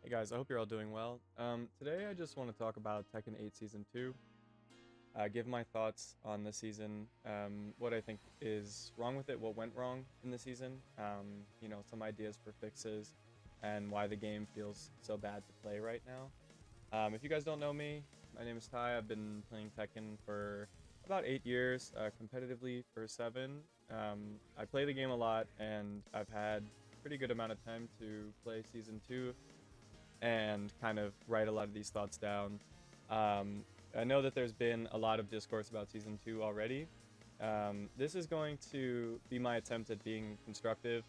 Hey guys, I hope you're all doing well. Today I just want to talk about Tekken 8 Season 2, give my thoughts on the season, what I think is wrong with it, what went wrong in the season, some ideas for fixes, and why the game feels so bad to play right now. If you guys don't know me, my name is Ty. I've been playing Tekken for about 8 years, competitively for 7. I play the game a lot, and I've had a pretty good amount of time to play Season 2 and kind of write a lot of these thoughts down. I know that there's been a lot of discourse about Season 2 already. This is going to be my attempt at being constructive,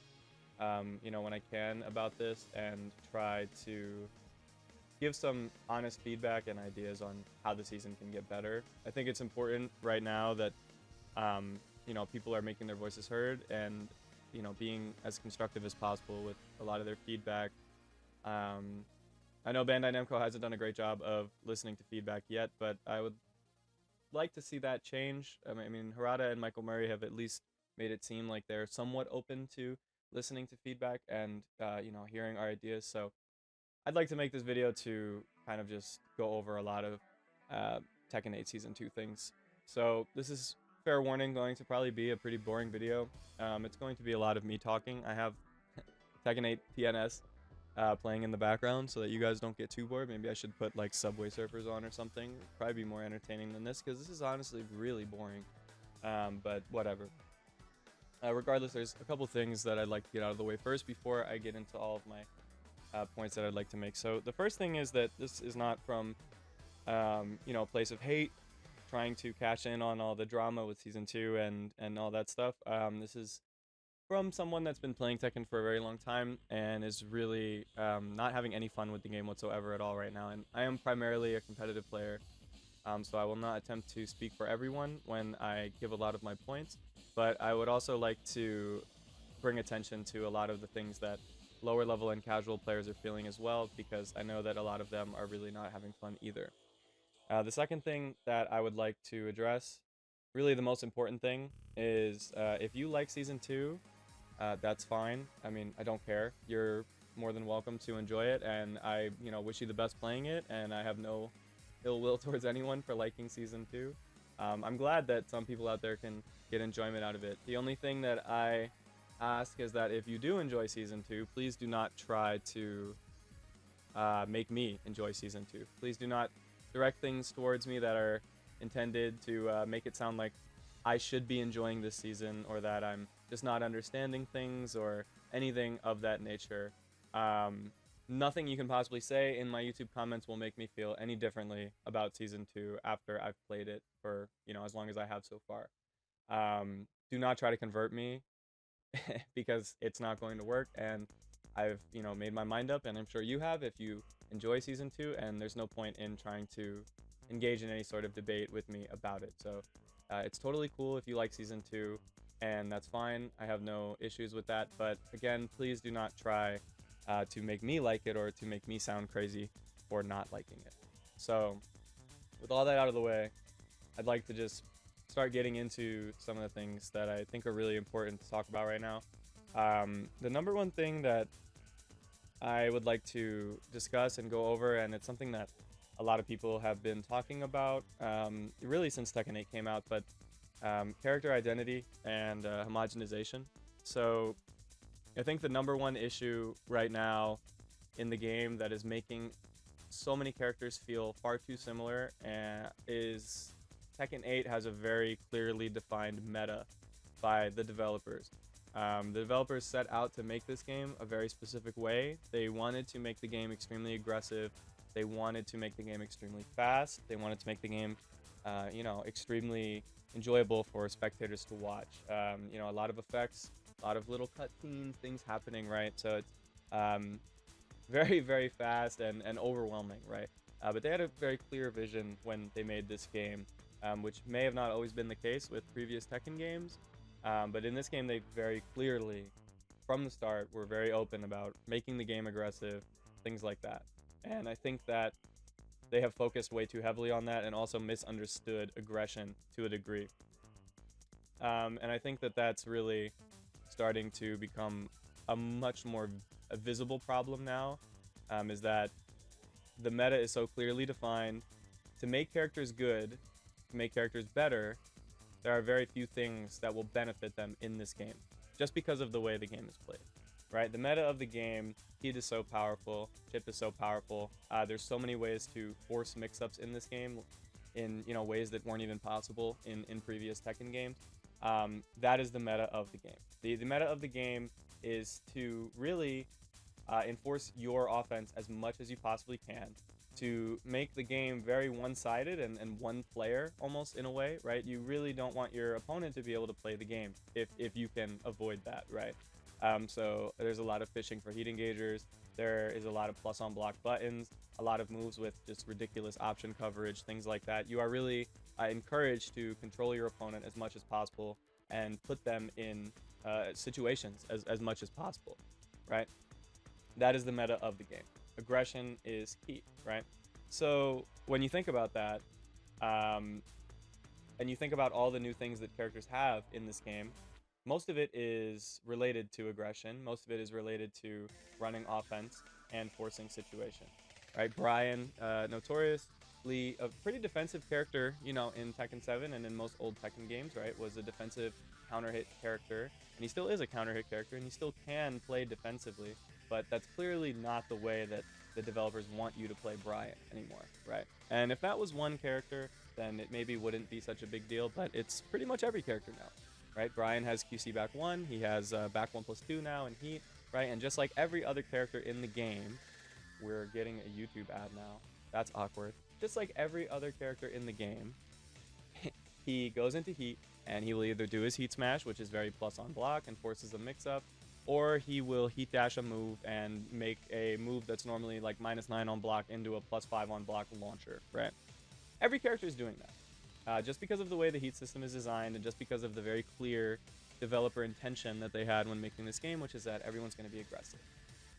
when I can about this, and try to give some honest feedback and ideas on how the season can get better. I think it's important right now that, people are making their voices heard and, being as constructive as possible with a lot of their feedback. I know Bandai Namco hasn't done a great job of listening to feedback yet, but I would like to see that change. I mean, Harada and Michael Murray have at least made it seem like they're somewhat open to listening to feedback and, hearing our ideas. So I'd like to make this video to kind of just go over a lot of Tekken 8 Season 2 things. So this is, fair warning, going to probably be a pretty boring video. It's going to be a lot of me talking. I have Tekken 8 TNS playing in the background so that you guys don't get too bored. Maybe I should put like Subway Surfers on or something. It'd probably be more entertaining than this because this is honestly really boring. But whatever. Regardless, there's a couple things that I'd like to get out of the way first before I get into all of my points that I'd like to make. So the first thing is that this is not from, a place of hate, trying to cash in on all the drama with Season 2 and all that stuff. This is from someone that's been playing Tekken for a very long time and is really not having any fun with the game whatsoever at all right now. And I am primarily a competitive player, so I will not attempt to speak for everyone when I give a lot of my points. But I would also like to bring attention to a lot of the things that lower level and casual players are feeling as well, because I know that a lot of them are really not having fun either. The second thing that I would like to address, really the most important thing, is if you like Season 2, that's fine. I mean, I don't care. You're more than welcome to enjoy it, and I, wish you the best playing it, and I have no ill will towards anyone for liking Season 2. I'm glad that some people out there can get enjoyment out of it. The only thing that I ask is that if you do enjoy Season 2, please do not try to make me enjoy Season 2. Please do not direct things towards me that are intended to make it sound like I should be enjoying this season, or that I'm just not understanding things, or anything of that nature. Nothing you can possibly say in my YouTube comments will make me feel any differently about Season 2 after I've played it for, as long as I have so far. Do not try to convert me because it's not going to work, and I've, made my mind up, and I'm sure you have if you enjoy Season 2, and there's no point in trying to engage in any sort of debate with me about it. So it's totally cool if you like Season 2, and that's fine. I have no issues with that, but again, please do not try to make me like it, or to make me sound crazy for not liking it. So with all that out of the way, I'd like to just start getting into some of the things that I think are really important to talk about right now. The number one thing that I would like to discuss and go over, and it's something that a lot of people have been talking about really since Tekken 8 came out, but character identity and homogenization. So I think the number one issue right now in the game that is making so many characters feel far too similar is Tekken 8 has a very clearly defined meta by the developers. The developers set out to make this game a very specific way. They wanted to make the game extremely aggressive. They wanted to make the game extremely fast. They wanted to make the game, extremely enjoyable for spectators to watch. A lot of effects, a lot of little cutscenes, things happening, right? So it's very, very fast and overwhelming, right? But they had a very clear vision when they made this game, which may have not always been the case with previous Tekken games. But in this game, they very clearly, from the start, were very open about making the game aggressive, things like that. And I think that they have focused way too heavily on that, and also misunderstood aggression to a degree. And I think that that's really starting to become a much more visible problem now. is that the meta is so clearly defined. To make characters good, to make characters better, there are very few things that will benefit them in this game, just because of the way the game is played, right? The meta of the game, heat is so powerful, chip is so powerful. There's so many ways to force mix-ups in this game, in ways that weren't even possible in previous Tekken games. That is the meta of the game. The meta of the game is to really enforce your offense as much as you possibly can, to make the game very one-sided and one player almost, in a way, right? You really don't want your opponent to be able to play the game if you can avoid that, right? So there's a lot of fishing for heat engagers. There is a lot of plus on block buttons, a lot of moves with just ridiculous option coverage, things like that. You are really encouraged to control your opponent as much as possible and put them in situations as much as possible, right? That is the meta of the game. Aggression is key, right? So when you think about that, and you think about all the new things that characters have in this game, most of it is related to aggression. Most of it is related to running offense and forcing situation, right? Brian, notoriously a pretty defensive character, in Tekken 7 and in most old Tekken games, right? Was a defensive counter hit character, and he still is a counter hit character, and he still can play defensively. But that's clearly not the way that the developers want you to play Brian anymore, right? And if that was one character, then it maybe wouldn't be such a big deal, but it's pretty much every character now, right? Brian has QC back 1, he has back 1+2 now in Heat, right? And just like every other character in the game, we're getting a YouTube ad now. That's awkward. Just like every other character in the game, he goes into Heat, and he will either do his Heat Smash, which is very plus on block and forces a mix-up, or he will heat dash a move and make a move that's normally like -9 on block into a +5 on block launcher, right? Every character is doing that. Just because of the way the heat system is designed, and just because of the very clear developer intention that they had when making this game, which is that everyone's going to be aggressive.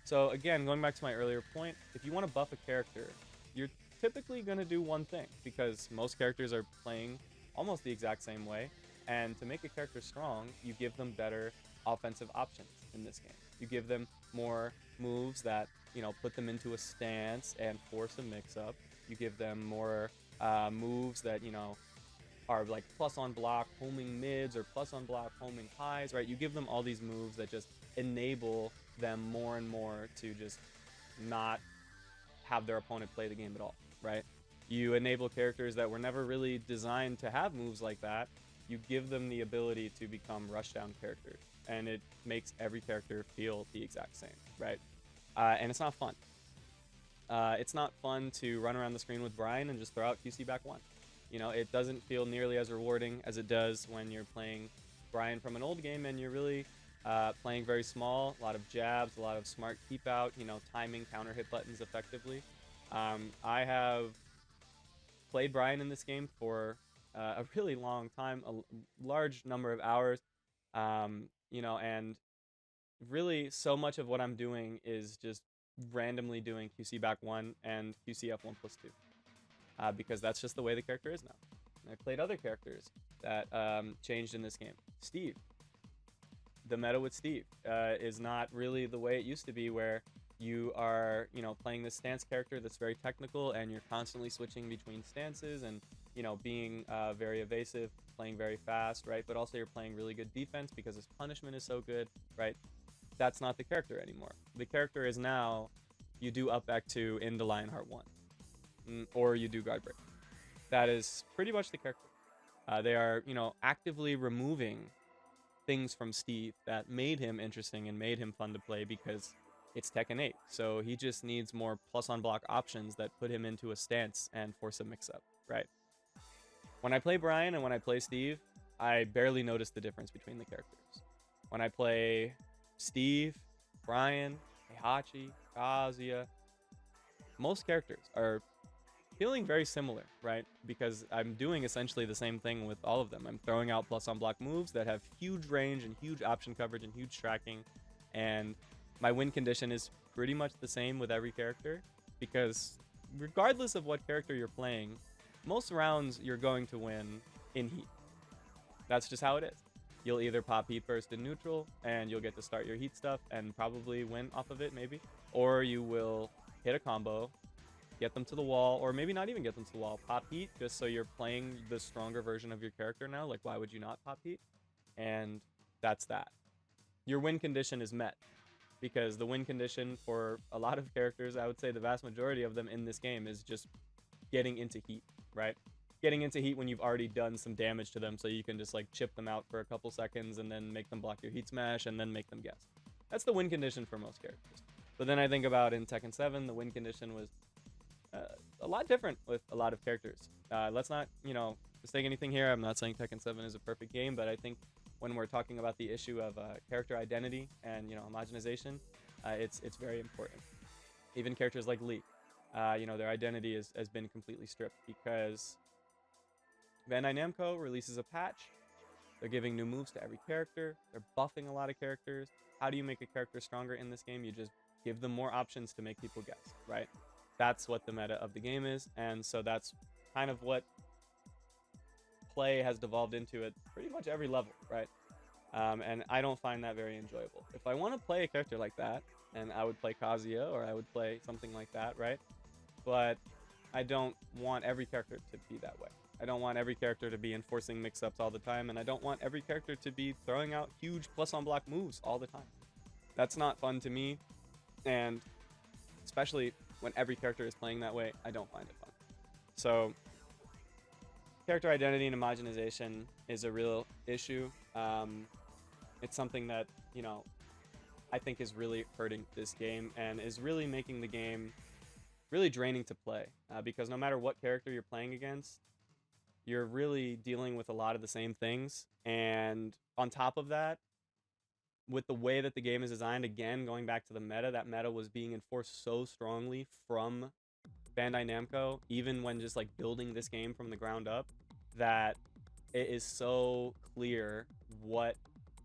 So again, going back to my earlier point, if you want to buff a character, you're typically going to do one thing, because most characters are playing almost the exact same way, and to make a character strong, you give them better offensive options in this game. You give them more moves that, put them into a stance and force a mix-up. You give them more moves that, are like plus on block homing mids or plus on block homing highs, right? You give them all these moves that just enable them more and more to just not have their opponent play the game at all, right? You enable characters that were never really designed to have moves like that. You give them the ability to become rushdown characters, and it makes every character feel the exact same, right? And it's not fun. It's not fun to run around the screen with Brian and just throw out QC back 1. It doesn't feel nearly as rewarding as it does when you're playing Brian from an old game and you're really playing very small, a lot of jabs, a lot of smart keep out, timing counter hit buttons effectively. I have played Brian in this game for a really long time, a large number of hours, and really so much of what I'm doing is just randomly doing QC back 1 and QC F1+2, because that's just the way the character is now. And I played other characters that changed in this game. Steve. The meta with Steve is not really the way it used to be, where you are, playing this stance character that's very technical, and you're constantly switching between stances and, being very evasive, playing very fast, right? But also you're playing really good defense because his punishment is so good, right? That's not the character anymore. The character is now, you do up back 2 into Lionheart 1, or you do guard break. That is pretty much the character. They are, actively removing things from Steve that made him interesting and made him fun to play, because it's Tekken 8. So he just needs more plus on block options that put him into a stance and force a mix up, right? When I play Brian and when I play Steve, I barely notice the difference between the characters. When I play Steve, Brian, Heihachi, Kazuya, most characters are feeling very similar, right? Because I'm doing essentially the same thing with all of them. I'm throwing out plus on block moves that have huge range and huge option coverage and huge tracking, and my win condition is pretty much the same with every character, because regardless of what character you're playing, most rounds you're going to win in heat. That's just how it is. You'll either pop heat burst in neutral and you'll get to start your heat stuff and probably win off of it, maybe, or you will hit a combo, get them to the wall, or maybe not even get them to the wall. Pop heat, just so you're playing the stronger version of your character now. Like, why would you not pop heat? And that's that. Your win condition is met, because the win condition for a lot of characters, I would say the vast majority of them in this game, is just getting into heat, right? Getting into heat when you've already done some damage to them, so you can just like chip them out for a couple seconds and then make them block your heat smash and then make them guess. That's the win condition for most characters. But then I think about in Tekken 7, the win condition was a lot different with a lot of characters. Let's not, mistake anything here. I'm not saying Tekken 7 is a perfect game, but I think when we're talking about the issue of character identity and homogenization, it's very important. Even characters like Lee, their identity has been completely stripped because Bandai Namco releases a patch. They're giving new moves to every character. They're buffing a lot of characters. How do you make a character stronger in this game? You just give them more options to make people guess, right? That's what the meta of the game is, and so that's kind of what play has devolved into at pretty much every level, right? And I don't find that very enjoyable. If I want to play a character like that, and I would play Kazuya, or I would play something like that, right? But I don't want every character to be that way. I don't want every character to be enforcing mix-ups all the time, and I don't want every character to be throwing out huge plus-on-block moves all the time. That's not fun to me, and especially when every character is playing that way, I don't find it fun. So character identity and homogenization is a real issue. It's something that, I think is really hurting this game and is really making the game really draining to play, because no matter what character you're playing against, you're really dealing with a lot of the same things. And on top of that, with the way that the game is designed, again, going back to the meta, that meta was being enforced so strongly from Bandai Namco, even when just like building this game from the ground up, that it is so clear what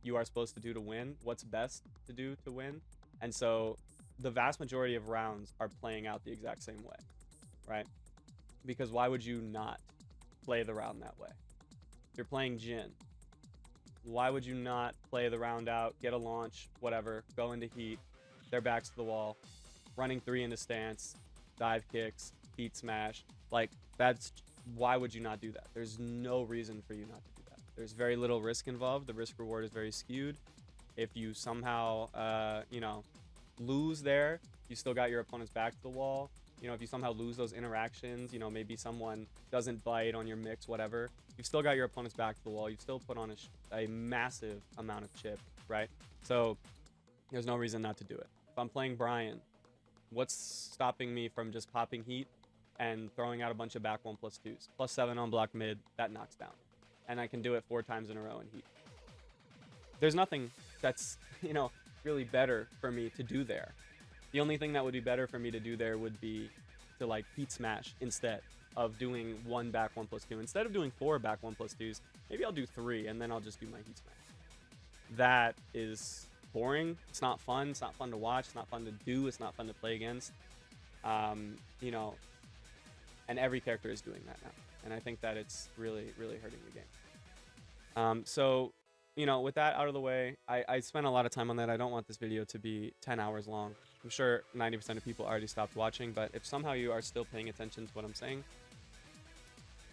you are supposed to do to win, what's best to do to win. And so the vast majority of rounds are playing out the exact same way, right? Because why would you not play the round that way? If you're playing Jin, why would you not play the round out, get a launch, whatever, go into heat, their backs to the wall, running 3 into stance, dive kicks, heat smash? Like, why would you not do that? There's no reason for you not to do that. There's very little risk involved. The risk reward is very skewed. If you somehow, lose there, you still got your opponent's back to the wall. If you somehow lose those interactions, maybe someone doesn't bite on your mix, whatever, you've still got your opponent's back to the wall. You've still put on a massive amount of chip, right? So there's no reason not to do it. If I'm playing Brian, what's stopping me from just popping heat and throwing out a bunch of back 1+2s? +7 on block mid, that knocks down. And I can do it 4 times in a row in heat. There's nothing that's, really better for me to do there. The only thing that would be better for me to do there would be to like heat smash instead of doing 1 back 1+2. Instead of doing 4 back 1+2s, maybe I'll do 3 and then I'll just do my heat smash. That is boring. It's not fun. It's not fun to watch. It's not fun to do. It's not fun to play against. And every character is doing that now. And I think that it's really, really hurting the game. So with that out of the way, I spent a lot of time on that. I don't want this video to be 10 hours long. I'm sure 90% of people already stopped watching, but if somehow you are still paying attention to what I'm saying,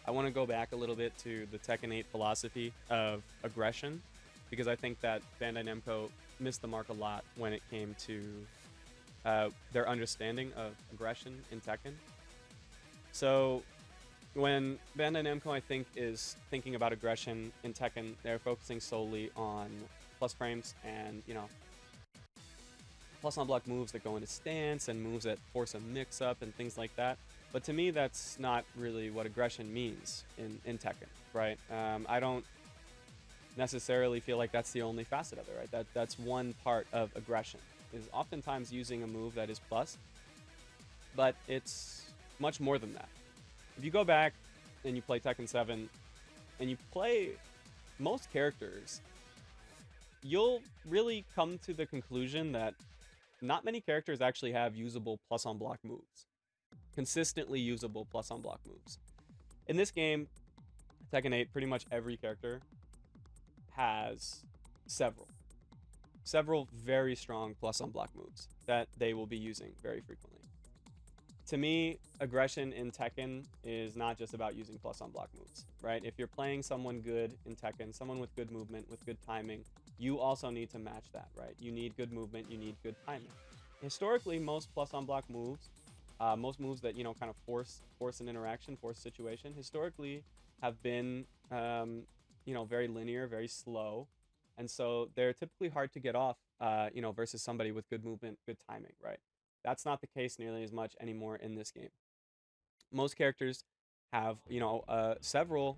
I want to go back a little bit to the Tekken 8 philosophy of aggression, because I think that Bandai Namco missed the mark a lot when it came to their understanding of aggression in Tekken. So when Bandai Namco, I think, is thinking about aggression in Tekken, they're focusing solely on plus frames and, plus on block moves that go into stance and moves that force a mix up and things like that. But to me, that's not really what aggression means in Tekken, right? I don't necessarily feel like that's the only facet of it, right? That's one part of aggression, is oftentimes using a move that is plus, but it's much more than that. If you go back and you play Tekken 7 and you play most characters, you'll really come to the conclusion that not many characters actually have usable plus on block moves. Consistently usable plus on block moves. In this game, Tekken 8, pretty much every character has several very strong plus on block moves that they will be using very frequently. to me, aggression in Tekken is not just about using plus on block moves, right? If you're playing someone good in Tekken, someone with good movement, with good timing, you also need to match that, right? You need good movement, you need good timing. Historically, most plus on block moves, most moves that, you know, kind of force an interaction, force a situation, historically have been, you know, very linear, very slow. And so they're typically hard to get off, you know, versus somebody with good movement, good timing, right? That's not the case nearly as much anymore in this game. Most characters have, you know, several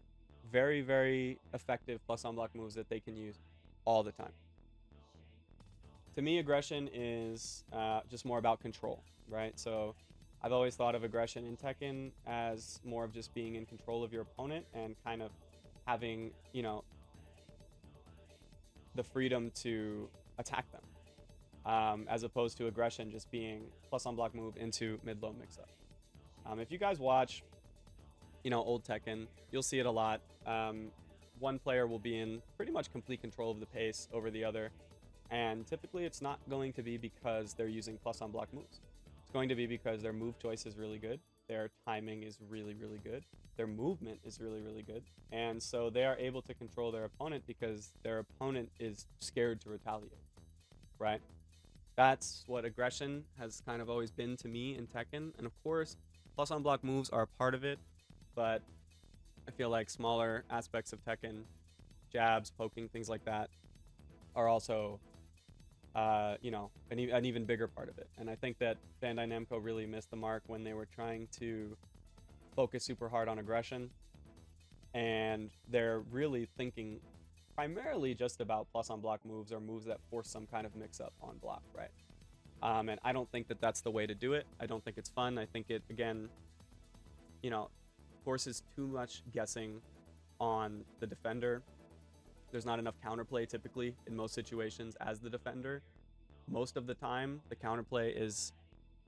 very, very effective plus on block moves that they can use all the time. To me, aggression is just more about control, right? So I've always thought of aggression in Tekken as more of just being in control of your opponent and kind of having, you know, the freedom to attack them, as opposed to aggression just being plus on block move into mid-low mix-up. If you guys watch, you know, old Tekken, you'll see it a lot. One player will be in pretty much complete control of the pace over the other, and typically it's not going to be because they're using plus on block moves. It's going to be because their move choice is really good, their timing is really, really good, their movement is really, really good, and so they are able to control their opponent because their opponent is scared to retaliate, right? That's what aggression has kind of always been to me in Tekken, and of course, plus on block moves are a part of it, but I feel like smaller aspects of Tekken, jabs, poking, things like that, are also, you know, an even bigger part of it. And I think that Bandai Namco really missed the mark when they were trying to focus super hard on aggression, and they're really thinking primarily just about plus on block moves or moves that force some kind of mix up on block, right? And I don't think that that's the way to do it. I don't think it's fun. I think it, again, you know, forces too much guessing on the defender. There's not enough counterplay typically in most situations as the defender. Most of the time, the counterplay is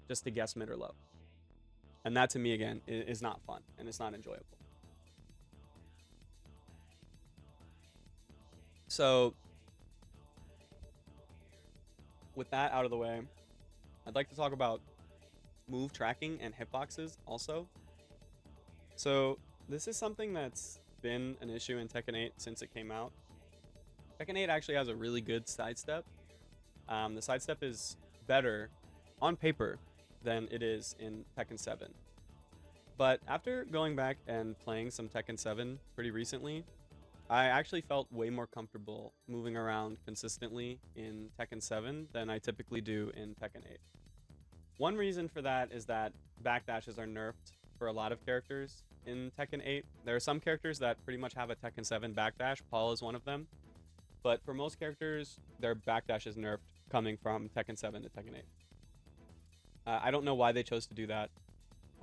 just to guess mid or low. And that to me, again, is not fun and it's not enjoyable. So with that out of the way, I'd like to talk about move tracking and hitboxes also. So this is something that's been an issue in Tekken 8 since it came out. Tekken 8 actually has a really good sidestep. The sidestep is better on paper than it is in Tekken 7. But after going back and playing some Tekken 7 pretty recently, I actually felt way more comfortable moving around consistently in Tekken 7 than I typically do in Tekken 8. One reason for that is that backdashes are nerfed for a lot of characters in Tekken 8. There are some characters that pretty much have a Tekken 7 backdash. Paul is one of them. But for most characters, their backdash is nerfed coming from Tekken 7 to Tekken 8. I don't know why they chose to do that.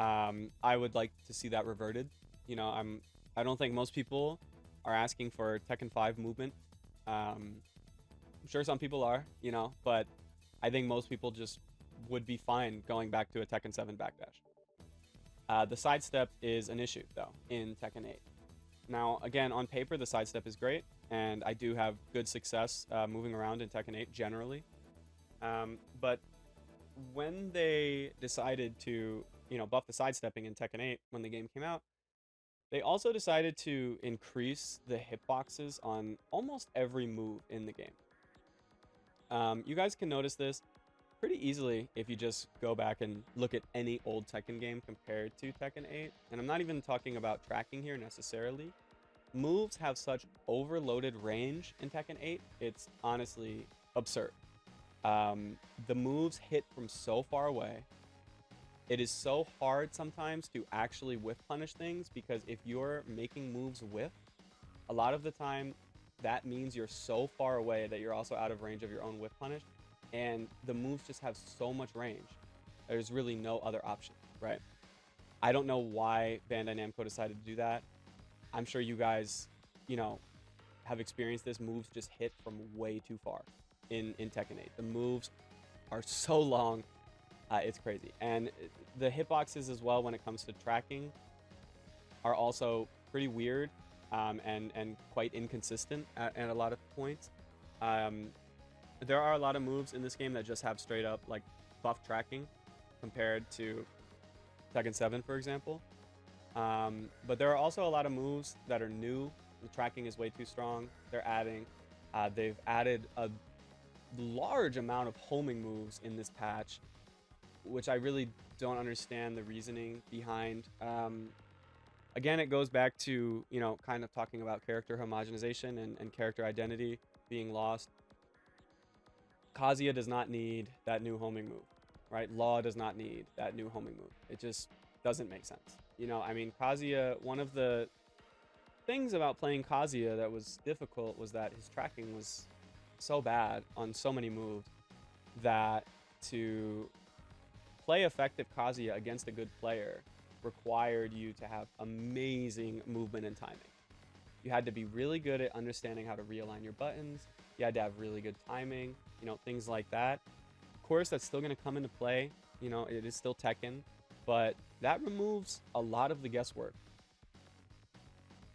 I would like to see that reverted. You know, I don't think most people are asking for Tekken 5 movement. I'm sure some people are, you know, but I think most people just would be fine going back to a Tekken 7 backdash. The sidestep is an issue, though, in Tekken 8. Now, again, on paper, the sidestep is great, and I do have good success moving around in Tekken 8 generally. But when they decided to, you know, buff the sidestepping in Tekken 8 when the game came out, they also decided to increase the hitboxes on almost every move in the game. You guys can notice this pretty easily if you just go back and look at any old Tekken game compared to Tekken 8. And I'm not even talking about tracking here necessarily. Moves have such overloaded range in Tekken 8, it's honestly absurd. The moves hit from so far away. It is so hard sometimes to actually whiff punish things because if you're making moves whiff, a lot of the time that means you're so far away that you're also out of range of your own whiff punish, and the moves just have so much range. There's really no other option, right? I don't know why Bandai Namco decided to do that. I'm sure you guys, you know, have experienced this. Moves just hit from way too far in Tekken 8. The moves are so long. It's crazy. And the hitboxes as well when it comes to tracking are also pretty weird and quite inconsistent at a lot of points. There are a lot of moves in this game that just have straight up like buff tracking compared to Tekken 7, for example. But there are also a lot of moves that are new. The tracking is way too strong. They've added a large amount of homing moves in this patch, which I really don't understand the reasoning behind. Again, it goes back to, kind of talking about character homogenization and character identity being lost. Kazuya does not need that new homing move, right? Law does not need that new homing move. It just doesn't make sense. Kazuya, one of the things about playing Kazuya that was difficult was that his tracking was so bad on so many moves that to play effective Kazuya against a good player required you to have amazing movement and timing. You had to be really good at understanding how to realign your buttons. You had to have really good timing, things like that. Of course, that's still going to come into play. It is still Tekken, but that removes a lot of the guesswork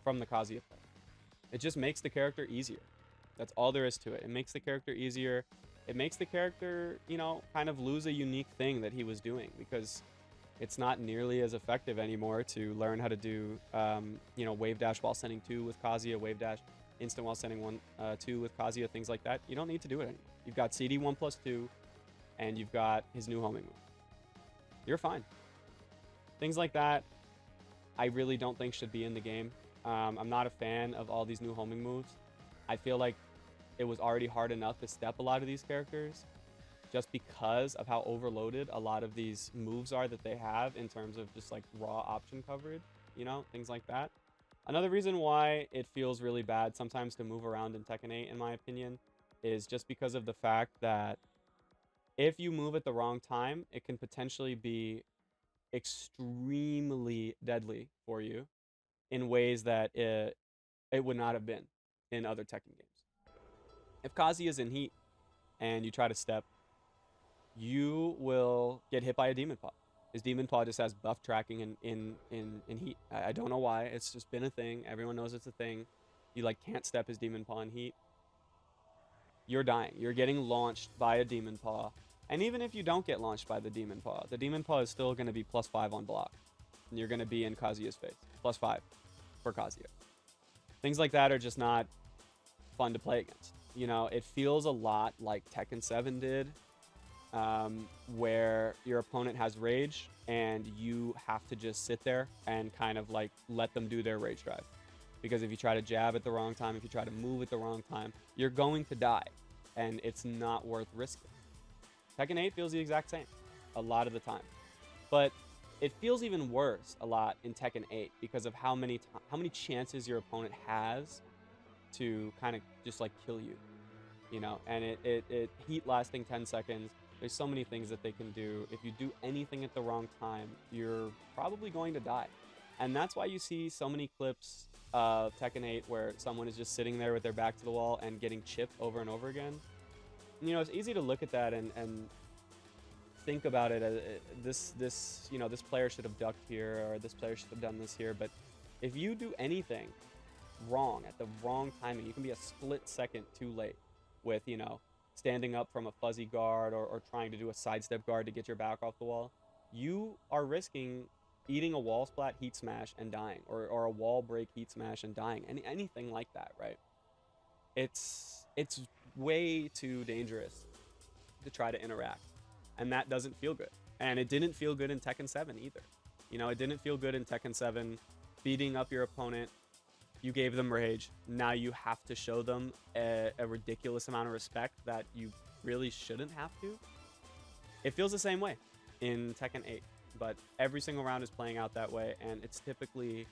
from the Kazuya play. It just makes the character easier. That's all there is to it. It makes the character easier. It makes the character, kind of lose a unique thing that he was doing, because it's not nearly as effective anymore to learn how to do, wave dash while sending 2 with Kazuya, wave dash instant while sending 2 with Kazuya, things like that. You don't need to do it anymore. You've got CD 1+2, and you've got his new homing move. You're fine. Things like that, I really don't think should be in the game. I'm not a fan of all these new homing moves. I feel like it was already hard enough to step a lot of these characters just because of how overloaded a lot of these moves are that they have in terms of just like raw option coverage, things like that. Another reason why it feels really bad sometimes to move around in Tekken 8, in my opinion, is just because of the fact that if you move at the wrong time, it can potentially be extremely deadly for you in ways that it would not have been in other Tekken games. If Kazuya is in heat and you try to step, you will get hit by a demon paw. His demon paw just has buff tracking in heat. I don't know why. It's just been a thing. Everyone knows it's a thing. You can't step his demon paw in heat. You're dying. You're getting launched by a demon paw. And even if you don't get launched by the demon paw is still going to be +5 on block. And you're going to be in Kazuya's face. +5 for Kazuya. Things like that are just not fun to play against. It feels a lot like Tekken 7 did, where your opponent has rage and you have to just sit there and kind of let them do their rage drive. Because if you try to jab at the wrong time, if you try to move at the wrong time, you're going to die, and it's not worth risking. Tekken 8 feels the exact same a lot of the time, but it feels even worse a lot in Tekken 8 because of how many chances your opponent has to kind of just kill you, and it heat lasting 10 seconds. There's so many things that they can do. If you do anything at the wrong time, you're probably going to die. And that's why you see so many clips of Tekken 8 where someone is just sitting there with their back to the wall and getting chipped over and over again. It's easy to look at that and think about it as this player should have ducked here, or this player should have done this here. But if you do anything wrong at the wrong timing, you can be a split second too late with, standing up from a fuzzy guard or trying to do a sidestep guard to get your back off the wall. You are risking eating a wall splat heat smash and dying, or a wall break heat smash and dying, anything like that, right? It's way too dangerous to try to interact, and that doesn't feel good. And it didn't feel good in Tekken 7 either. It didn't feel good in Tekken 7 beating up your opponent. You gave them rage. Now you have to show them a ridiculous amount of respect that you really shouldn't have to. It feels the same way in Tekken 8, but every single round is playing out that way, and it's typically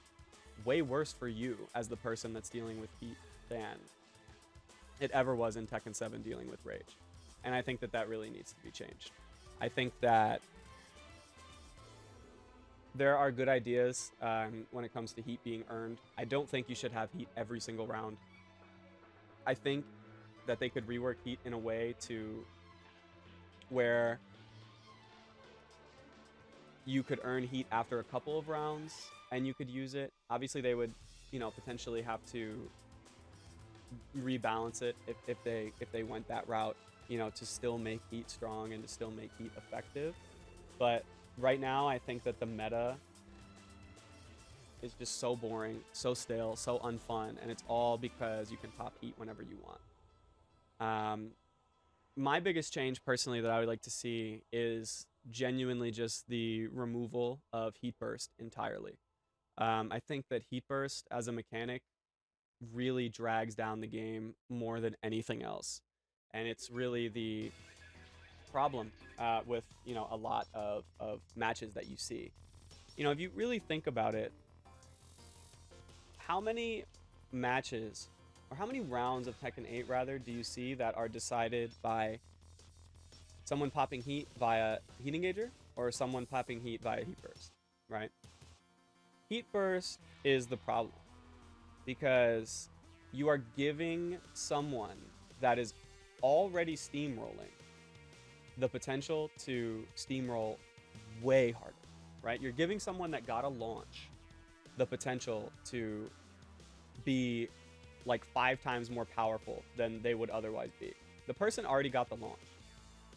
way worse for you as the person that's dealing with heat than it ever was in Tekken 7 dealing with rage. And I think that really needs to be changed. I think that there are good ideas when it comes to heat being earned. I don't think you should have heat every single round. I think that they could rework heat in a way to where you could earn heat after a couple of rounds and you could use it. Obviously, they would, potentially have to rebalance it if they went that route, to still make heat strong and to still make heat effective. But right now I think that the meta is just so boring, so stale, so unfun, and it's all because you can pop heat whenever you want. My biggest change personally that I would like to see is genuinely just the removal of heat burst entirely. I think that heat burst as a mechanic really drags down the game more than anything else, and it's really the problem with a lot of matches that you see. If you really think about it, how many matches or how many rounds of Tekken 8 rather do you see that are decided by someone popping heat via heat engager or someone popping heat via heat burst, right? Heat burst is the problem because you are giving someone that is already steamrolling the potential to steamroll way harder, right? You're giving someone that got a launch the potential to be like 5 times more powerful than they would otherwise be. The person already got the launch,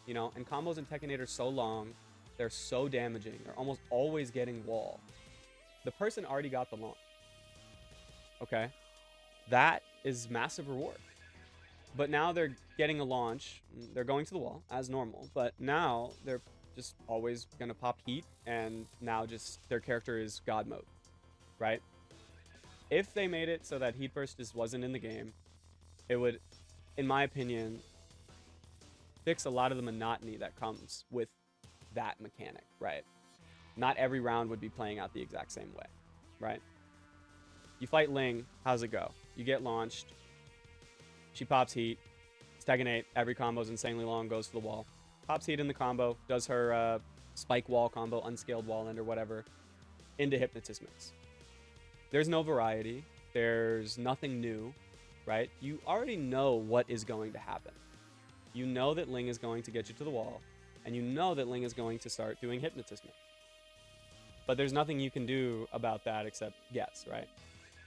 and combos in Tekken 8 are so long, they're so damaging, they're almost always getting wall. The person already got the launch, okay? That is massive reward. But now they're getting a launch, they're going to the wall as normal, but now they're just always gonna pop heat, and now just their character is God mode, right? If they made it so that heat burst just wasn't in the game, it would, in my opinion, fix a lot of the monotony that comes with that mechanic, right? Not every round would be playing out the exact same way, right? You fight Ling, how's it go? You get launched, she pops heat, it's Tekken 8, every combo is insanely long, goes to the wall. Pops heat in the combo, does her spike wall combo, unscaled wall end or whatever, into Hypnotist mix. There's no variety, there's nothing new, right? You already know what is going to happen. You know that Ling is going to get you to the wall, and you know that Ling is going to start doing Hypnotist mix. But there's nothing you can do about that except guess, right?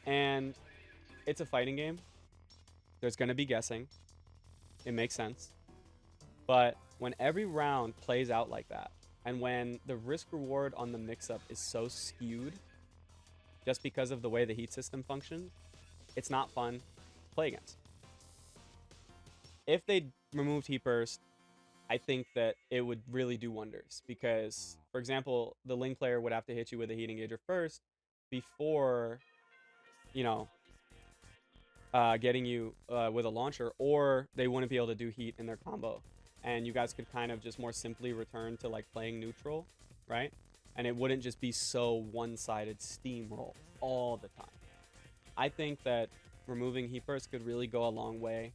And it's a fighting game. There's going to be guessing. It makes sense. But when every round plays out like that, and when the risk reward on the mix-up is so skewed just because of the way the heat system functions, it's not fun to play against. If they removed heat burst, I think that it would really do wonders because, for example, the Ling player would have to hit you with a heat engager first before, getting you with a launcher, or they wouldn't be able to do heat in their combo. And you guys could kind of just more simply return to like playing neutral, right? And it wouldn't just be so one-sided steamroll all the time. I think that removing heat burst could really go a long way.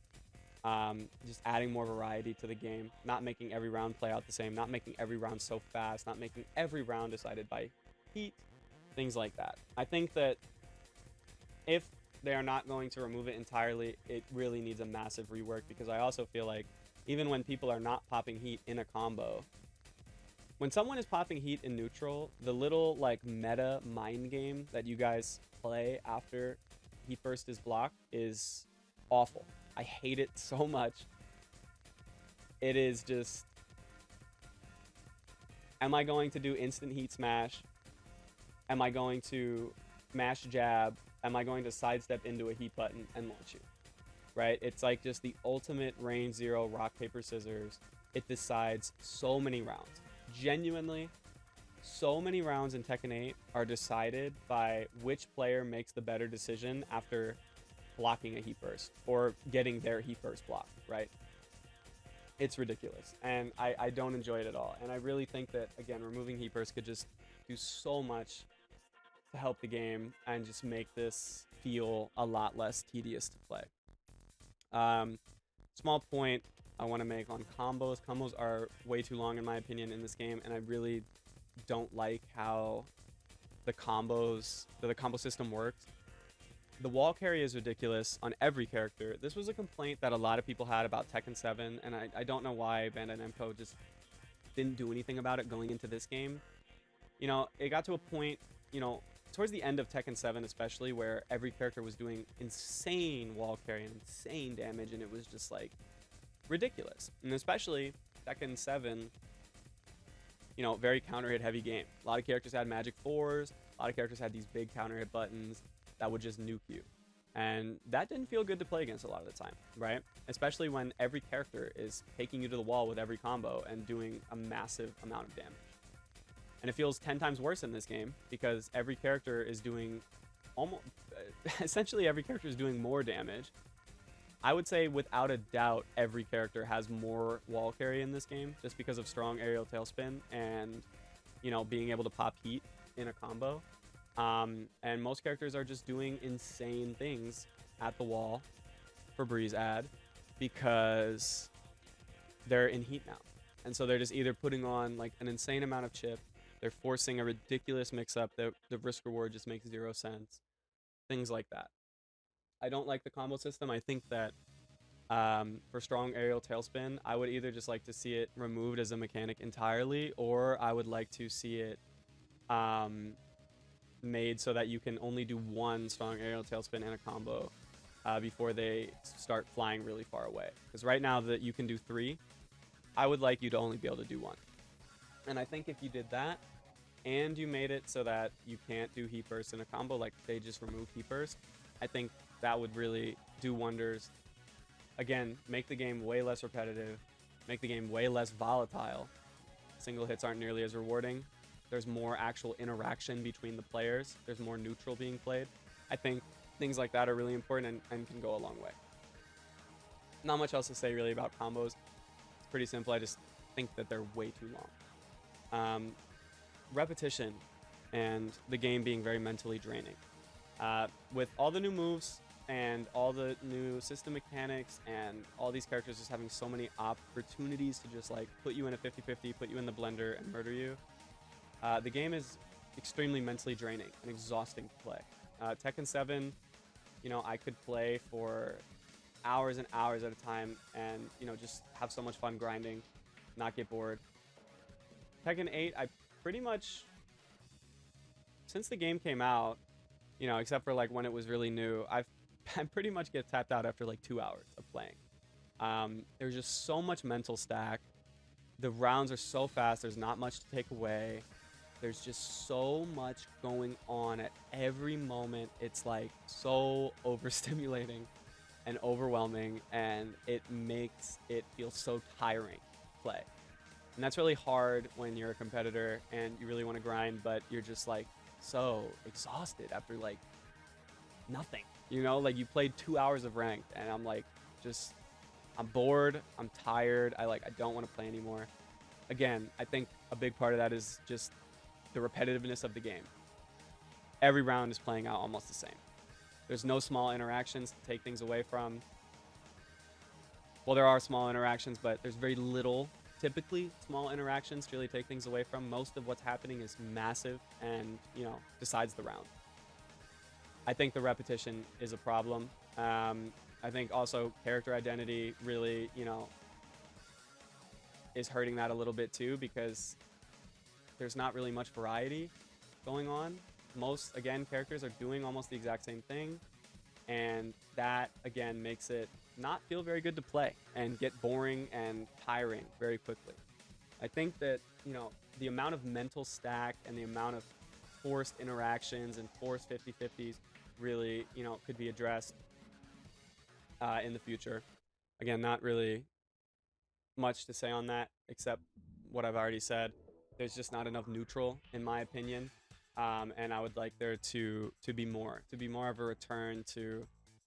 Just adding more variety to the game, not making every round play out the same, not making every round so fast, not making every round decided by heat, things like that. I think that if they are not going to remove it entirely, it really needs a massive rework because I also feel like even when people are not popping heat in a combo, when someone is popping heat in neutral, the little like meta mind game that you guys play after heat burst is blocked is awful. I hate it so much. It is just, am I going to do instant heat smash? Am I going to mash jab? Am I going to sidestep into a heat button and launch you? Right? It's like just the ultimate range 0 rock, paper, scissors. It decides so many rounds. Genuinely, so many rounds in Tekken 8 are decided by which player makes the better decision after blocking a heat burst or getting their heat burst blocked, right? It's ridiculous, and I don't enjoy it at all. And I really think that, again, removing heat burst could just do so much to help the game and just make this feel a lot less tedious to play. Small point I want to make on combos. Combos are way too long in my opinion in this game, and I really don't like how the combo system works. The wall carry is ridiculous on every character. This was a complaint that a lot of people had about Tekken 7, and I don't know why Bandai Namco just didn't do anything about it going into this game. It got to a point, towards the end of Tekken 7 especially, where every character was doing insane wall carry and insane damage, and it was just like ridiculous. And especially Tekken 7, very counter hit heavy game. A lot of characters had magic 4s. A lot of characters had these big counter hit buttons that would just nuke you. And that didn't feel good to play against a lot of the time, right? Especially when every character is taking you to the wall with every combo and doing a massive amount of damage. And it feels 10 times worse in this game because every character is doing essentially every character is doing more damage. I would say without a doubt every character has more wall carry in this game just because of strong aerial tailspin and being able to pop heat in a combo. And most characters are just doing insane things at the wall for Breeze ad because they're in heat now. And so they're just either putting on like an insane amount of chip, they're forcing a ridiculous mix-up, the risk reward just makes 0 sense, things like that. I don't like the combo system. I think that for strong aerial tailspin, I would either just like to see it removed as a mechanic entirely, or I would like to see it made so that you can only do one strong aerial tailspin in a combo before they start flying really far away. Because right now that you can do 3, I would like you to only be able to do 1. And I think if you did that and you made it so that you can't do heat burst in a combo, like they just remove heat burst, I think that would really do wonders. Again, make the game way less repetitive, make the game way less volatile. Single hits aren't nearly as rewarding. There's more actual interaction between the players. There's more neutral being played. I think things like that are really important and can go a long way. Not much else to say really about combos. It's pretty simple. I just think that they're way too long. Repetition and the game being very mentally draining. With all the new moves and all the new system mechanics and all these characters just having so many opportunities to just like put you in a 50-50, put you in the blender and murder you, the game is extremely mentally draining and exhausting to play. Tekken 7, I could play for hours and hours at a time and, just have so much fun grinding, not get bored. Tekken 8, I pretty much, since the game came out, except for like when it was really new, I pretty much get tapped out after like 2 hours of playing. There's just so much mental stack. The rounds are so fast. There's not much to take away. There's just so much going on at every moment. It's like so overstimulating and overwhelming, and it makes it feel so tiring to play. And that's really hard when you're a competitor and you really want to grind, but you're just like so exhausted after like nothing. Like you played 2 hours of ranked and I'm like, I'm bored, I'm tired, I don't want to play anymore. Again, I think a big part of that is just the repetitiveness of the game. Every round is playing out almost the same. There's no small interactions to take things away from. Well, there are small interactions, but there's very little typically small interactions to really take things away from. Most of what's happening is massive and, decides the round. I think the repetition is a problem. I think also character identity really, is hurting that a little bit too, because there's not really much variety going on. Most, again, characters are doing almost the exact same thing, and that, again, makes it not feel very good to play and get boring and tiring very quickly. I think that, the amount of mental stack and the amount of forced interactions and forced 50-50s really, could be addressed in the future. Again, not really much to say on that except what I've already said. There's just not enough neutral, in my opinion, and I would like there to be more of a return to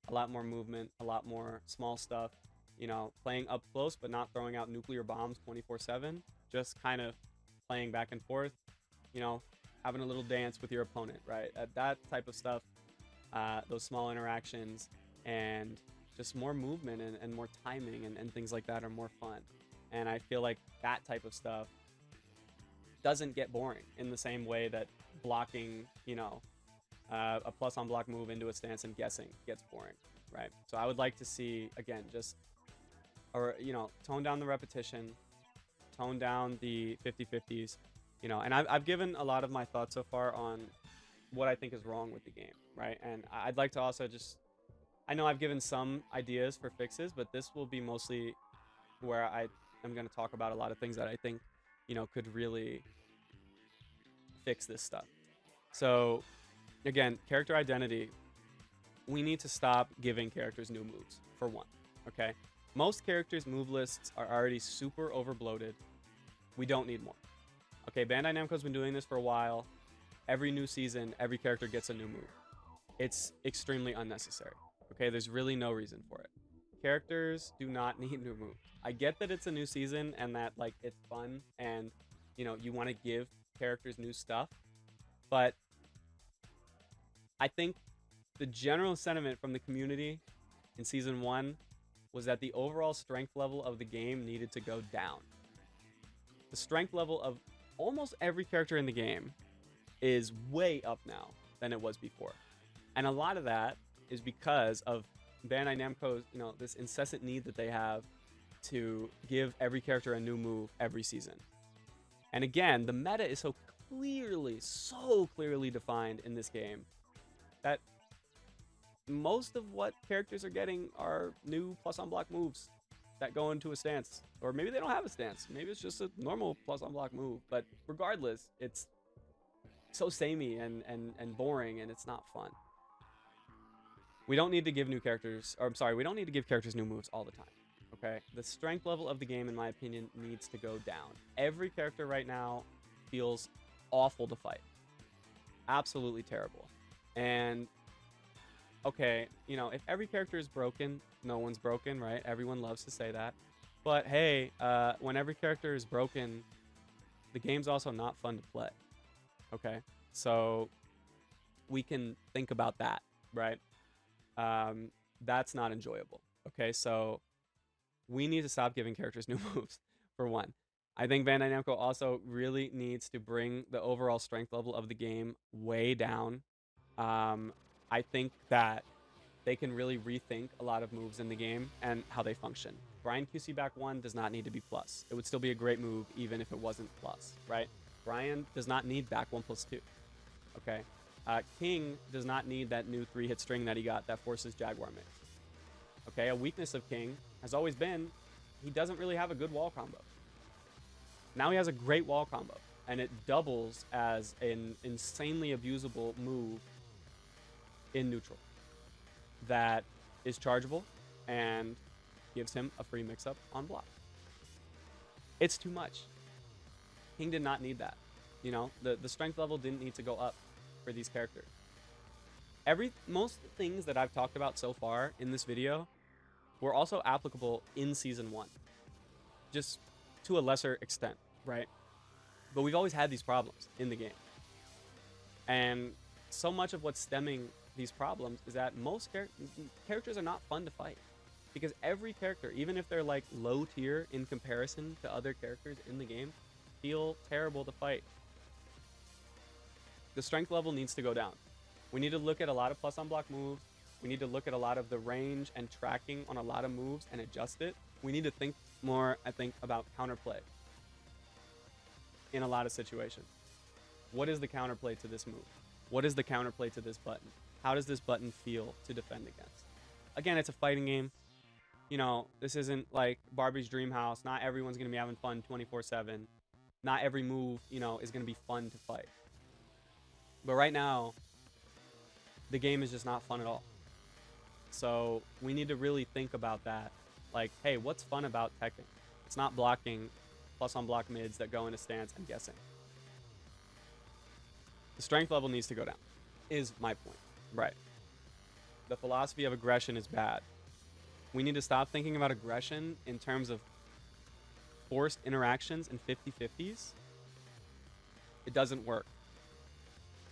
a lot more movement, a lot more small stuff, playing up close but not throwing out nuclear bombs 24/7, just kind of playing back and forth, having a little dance with your opponent, right? That type of stuff, those small interactions and just more movement and more timing and things like that are more fun. And I feel like that type of stuff doesn't get boring in the same way that blocking, a plus on block move into a stance and guessing gets boring, right? So I would like to see, again, tone down the repetition, tone down the 50-50s, and I've given a lot of my thoughts so far on what I think is wrong with the game, right? And I'd like to also I know I've given some ideas for fixes, but this will be mostly where I am going to talk about a lot of things that I think, could really fix this stuff. So again, character identity, we need to stop giving characters new moves, for one. Okay, most characters' move lists are already super overbloated. We don't need more. Okay, Bandai Namco's been doing this for a while. Every new season, every character gets a new move. It's extremely unnecessary. Okay, there's really no reason for it. Characters do not need new moves. I get that it's a new season and that like it's fun and you know you want to give characters new stuff, but I think the general sentiment from the community in season 1 was that the overall strength level of the game needed to go down. The strength level of almost every character in the game is way up now than it was before. And a lot of that is because of Bandai Namco's, you know, this incessant need that they have to give every character a new move every season. And again, the meta is so clearly defined in this game that most of what characters are getting are new plus on block moves that go into a stance. Or maybe they don't have a stance. Maybe it's just a normal plus on block move. But regardless, it's so samey and boring and it's not fun. We don't need to give new characters, or I'm sorry, we don't need to give characters new moves all the time. Okay? The strength level of the game, in my opinion, needs to go down. Every character right now feels awful to fight. Absolutely terrible. And okay, you know, if every character is broken, no one's broken, right? Everyone loves to say that. But hey, when every character is broken, the game's also not fun to play. Okay? So we can think about that, right? That's not enjoyable. Okay, so we need to stop giving characters new moves, for one. I think Bandai Namco also really needs to bring the overall strength level of the game way down. I think that they can really rethink a lot of moves in the game and how they function. Brian QC back 1 does not need to be plus. It would still be a great move even if it wasn't plus, right? Brian does not need back 1+2. Okay? King does not need that new 3-hit string that he got that forces Jaguar mix. Okay, a weakness of King has always been he doesn't really have a good wall combo. Now he has a great wall combo, and it doubles as an insanely abusable move in neutral that is chargeable and gives him a free mix-up on block. It's too much. King did not need that. You know, the strength level didn't need to go up for these characters. Most things that I've talked about so far in this video were also applicable in season 1, just to a lesser extent, right? But we've always had these problems in the game. And so much of what's stemming these problems is that most characters are not fun to fight. Because every character, even if they're like low tier in comparison to other characters in the game, feel terrible to fight. The strength level needs to go down. We need to look at a lot of plus on block moves. We need to look at a lot of the range and tracking on a lot of moves and adjust it. We need to think more, I think, about counterplay in a lot of situations. What is the counterplay to this move? What is the counterplay to this button? How does this button feel to defend against? Again, it's a fighting game. You know, this isn't like Barbie's Dream House. Not everyone's going to be having fun 24/7. Not every move, you know, is going to be fun to fight. But right now, the game is just not fun at all. So we need to really think about that. Like, hey, what's fun about Tekken? It's not blocking plus on block mids that go into stance and guessing. The strength level needs to go down, is my point. Right. The philosophy of aggression is bad. We need to stop thinking about aggression in terms of forced interactions and 50-50s. It doesn't work.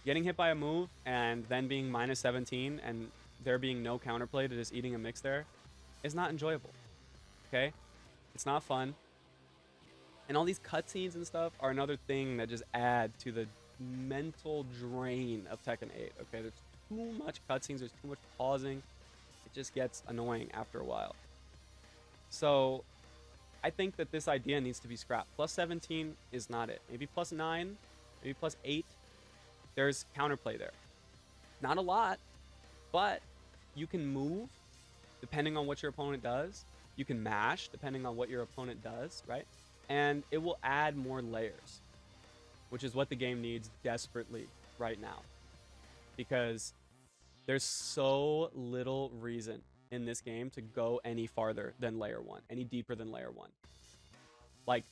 Getting hit by a move and then being -17 and there being no counterplay to just eating a mix there is not enjoyable. Okay? It's not fun. And all these cutscenes and stuff are another thing that just add to the mental drain of Tekken 8. Okay? There's too much cutscenes. There's too much pausing. It just gets annoying after a while. So I think that this idea needs to be scrapped. +17 is not it. Maybe +9, maybe +8. There's counterplay there. Not a lot, but you can move depending on what your opponent does. You can mash depending on what your opponent does, right? And it will add more layers. which is what the game needs desperately right now. Because there's so little reason in this game to go any farther than layer 1, any deeper than layer 1. Like,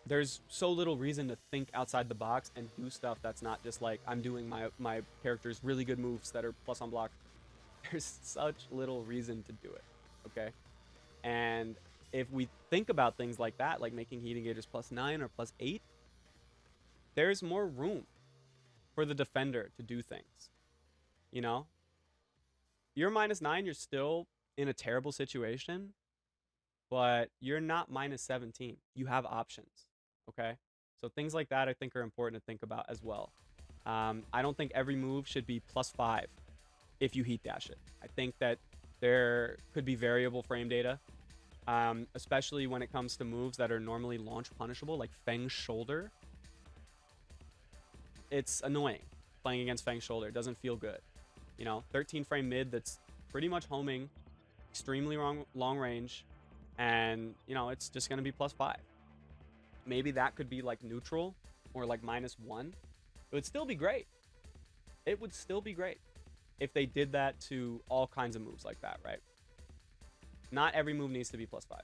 there's so little reason to think outside the box and do stuff that's not just like, I'm doing my character's really good moves that are plus on block. There's such little reason to do it, okay? And if we think about things like that, like making heat engaters +9 or +8, there's more room for the defender to do things, you know? You're -9, you're still in a terrible situation, but you're not -17. You have options, okay? So things like that I think are important to think about as well. I don't think every move should be +5 if you heat dash it. I think that there could be variable frame data, especially when it comes to moves that are normally launch punishable, like Feng's shoulder. It's annoying playing against Feng's shoulder. It doesn't feel good. You know, 13 frame mid that's pretty much homing, extremely long range, and, you know, it's just going to be +5. Maybe that could be like neutral or like -1. It would still be great. It would still be great if they did that to all kinds of moves like that, right? Not every move needs to be +5.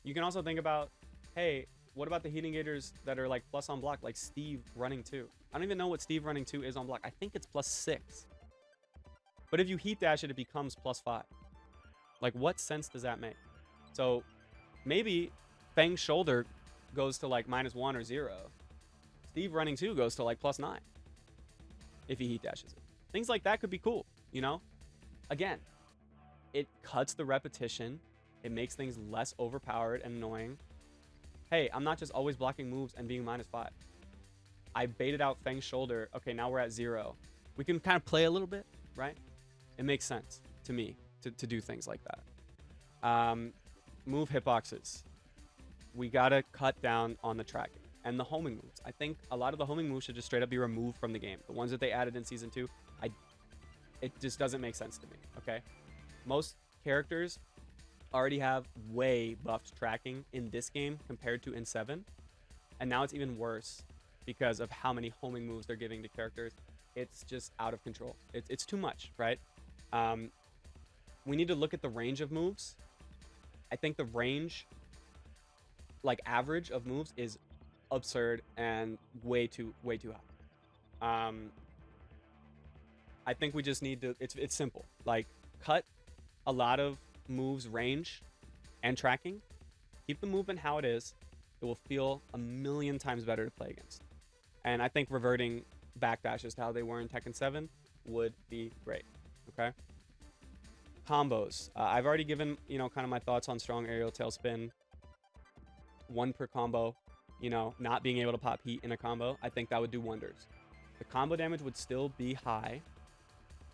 You can also think about, hey, what about the heat engaters that are like plus on block, like Steve running 2? I don't even know what Steve running 2 is on block. I think it's +6. But if you heat dash it, it becomes +5. Like, what sense does that make? So maybe Feng's shoulder goes to like -1 or 0. Steve running 2 goes to like +9 if he heat dashes it. Things like that could be cool, you know? Again, it cuts the repetition. It makes things less overpowered and annoying. Hey, I'm not just always blocking moves and being -5. I baited out Feng's shoulder. Okay, now we're at 0. We can kind of play a little bit, right? It makes sense to me to do things like that. Move hitboxes. We gotta cut down on the tracking and the homing moves. I think a lot of the homing moves should just straight up be removed from the game. The ones that they added in Season 2, it just doesn't make sense to me, okay? Most characters already have way buffed tracking in this game compared to in 7. And now it's even worse because of how many homing moves they're giving to characters. It's just out of control. It's too much, right? We need to look at the range of moves. I think the range, like average of moves, is absurd and way too high. I think we just need to, it's simple. Like, cut a lot of moves range and tracking. Keep the movement how it is. It will feel a million times better to play against. And I think reverting backdashes to how they were in Tekken 7 would be great. Okay? Combos. I've already given, you know, kind of my thoughts on strong aerial tailspin. 1 per combo. You know, not being able to pop heat in a combo. I think that would do wonders. The combo damage would still be high.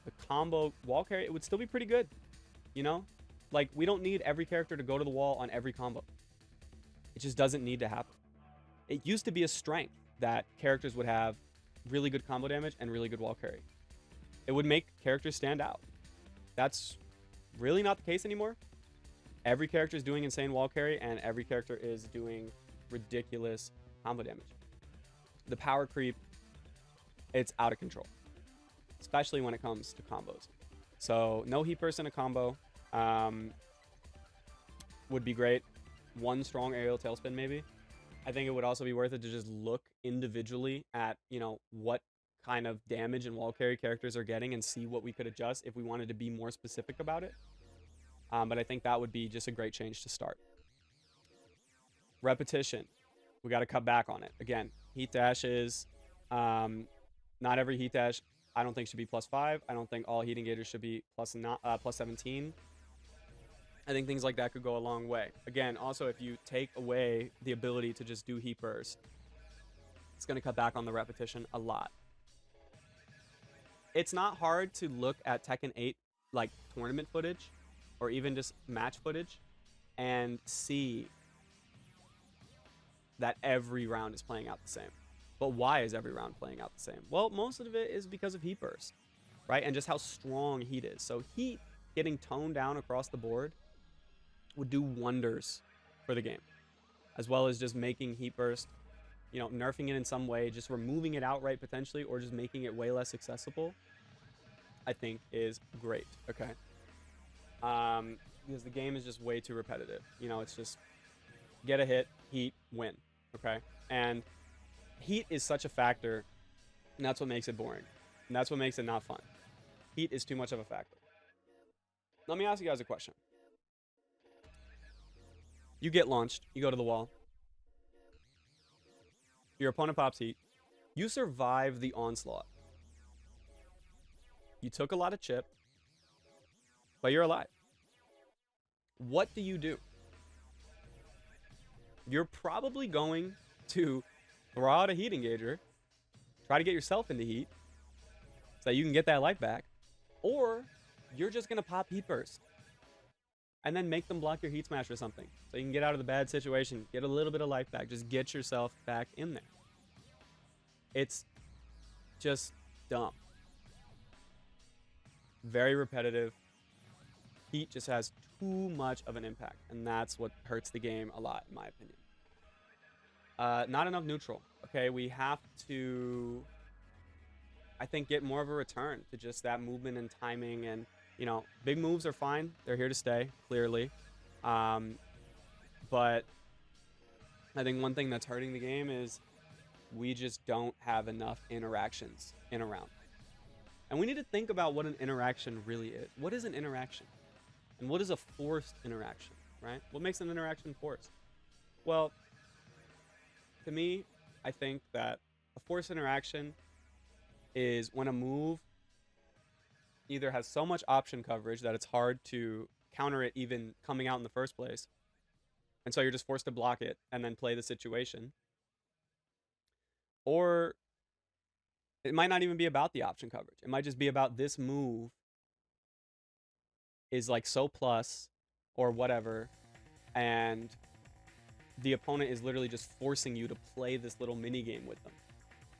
The combo wall carry, it would still be pretty good. You know? Like, we don't need every character to go to the wall on every combo. It just doesn't need to happen. It used to be a strength that characters would have really good combo damage and really good wall carry. It would make characters stand out. That's really not the case anymore. Every character is doing insane wall carry, and every character is doing ridiculous combo damage. The power creep, it's out of control, especially when it comes to combos. So no heat burst in a combo would be great. 1 strong aerial tailspin maybe. I think it would also be worth it to just look individually at, you know, what kind of damage and wall carry characters are getting and see what we could adjust if we wanted to be more specific about it. But I think that would be just a great change to start. Repetition. We got to cut back on it. Again, heat dashes. Not every heat dash I don't think should be +5. I don't think all heat engaters should be +17. I think things like that could go a long way. Again, also, if you take away the ability to just do heat burst, it's going to cut back on the repetition a lot. It's not hard to look at Tekken 8 like tournament footage or even just match footage and see that every round is playing out the same. But why is every round playing out the same? Well, most of it is because of heat burst, right? And just how strong heat is. So heat getting toned down across the board would do wonders for the game, as well as just making heat burst you know, nerfing it in some way, just removing it outright potentially, or just making it way less accessible, I think is great. Okay. Because the game is just way too repetitive. You know, it's just get a hit, heat, win. Okay. And heat is such a factor, and that's what makes it boring. And that's what makes it not fun. Heat is too much of a factor. Let me ask you guys a question. You get launched, you go to the wall. Your opponent pops heat. You survive the onslaught. You took a lot of chip, but you're alive. What do you do? You're probably going to throw out a heat engager, try to get yourself into heat so that you can get that life back, or you're just going to pop heat burst and then make them block your heat smash or something so you can get out of the bad situation, get a little bit of life back, just get yourself back in there. It's just dumb. Very repetitive. Heat just has too much of an impact, and that's what hurts the game a lot, in my opinion. Not enough neutral. Okay, we have to, I think, get more of a return to just that movement and timing. And, you know, big moves are fine. They're here to stay, clearly. But I think one thing that's hurting the game is we just don't have enough interactions in a round. And we need to think about what an interaction really is. What is an interaction? And what is a forced interaction, right? What makes an interaction forced? Well, to me, I think that a forced interaction is when a move either has so much option coverage that it's hard to counter it even coming out in the first place. And so you're just forced to block it and then play the situation. Or it might not even be about the option coverage. It might just be about this move is like so plus or whatever, and the opponent is literally just forcing you to play this little mini game with them.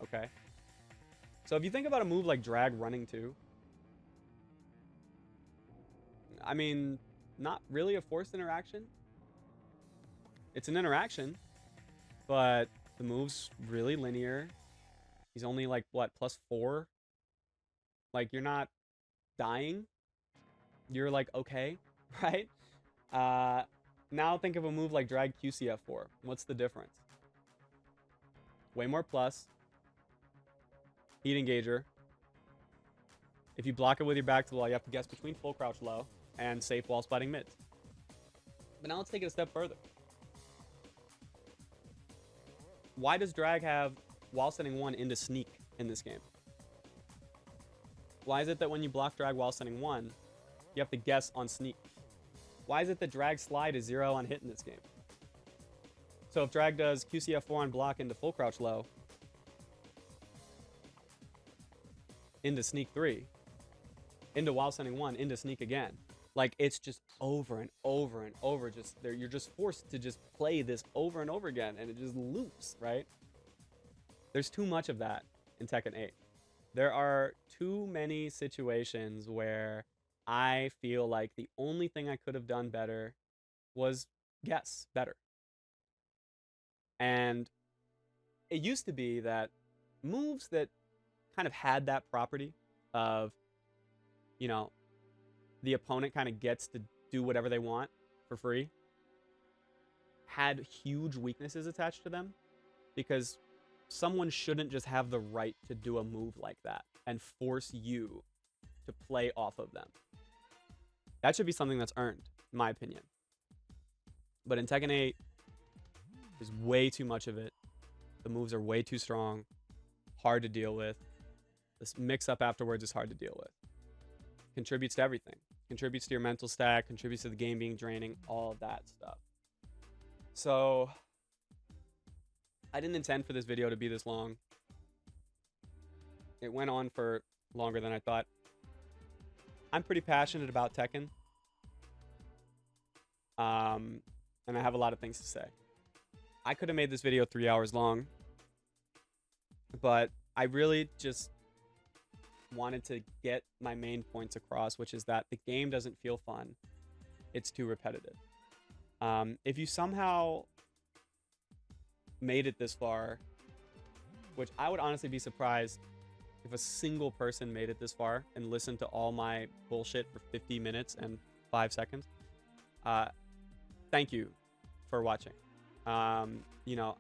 Okay? So if you think about a move like drag running 2, I mean, not really a forced interaction. It's an interaction, but the move's really linear. He's only like, what, +4? Like, you're not dying. You're like, okay, right? Now think of a move like drag QCF4. What's the difference? Way more plus. Heat engager. If you block it with your back to the wall, you have to guess between full crouch low and safe wall spotting mids. But now let's take it a step further. Why does drag have wall setting 1 into sneak in this game? Why is it that when you block drag wall setting 1, you have to guess on sneak? Why is it that drag slide is 0 on hit in this game? So if drag does QCF4 on block into full crouch low, into sneak 3, into wall setting 1, into sneak again. Like, it's just over and over and over. Just there, you're just forced to just play this over and over again, and it just loops, right? There's too much of that in Tekken 8. There are too many situations where I feel like the only thing I could have done better was guess better. And it used to be that moves that kind of had that property of, you know, the opponent kind of gets to do whatever they want for free, had huge weaknesses attached to them, because someone shouldn't just have the right to do a move like that and force you to play off of them. That should be something that's earned, in my opinion. But in Tekken 8, there's way too much of it. The moves are way too strong, hard to deal with. This mix-up afterwards is hard to deal with. Contributes to everything. Contributes to your mental stack, contributes to the game being draining, all of that stuff. So, I didn't intend for this video to be this long. It went on for longer than I thought. I'm pretty passionate about Tekken. And I have a lot of things to say. I could have made this video 3 hours long, but I really just wanted to get my main points across, which is that the game doesn't feel fun. It's too repetitive. If you somehow made it this far which I would honestly be surprised if a single person made it this far and listened to all my bullshit for 50 minutes and 5 seconds. Thank you for watching. You know,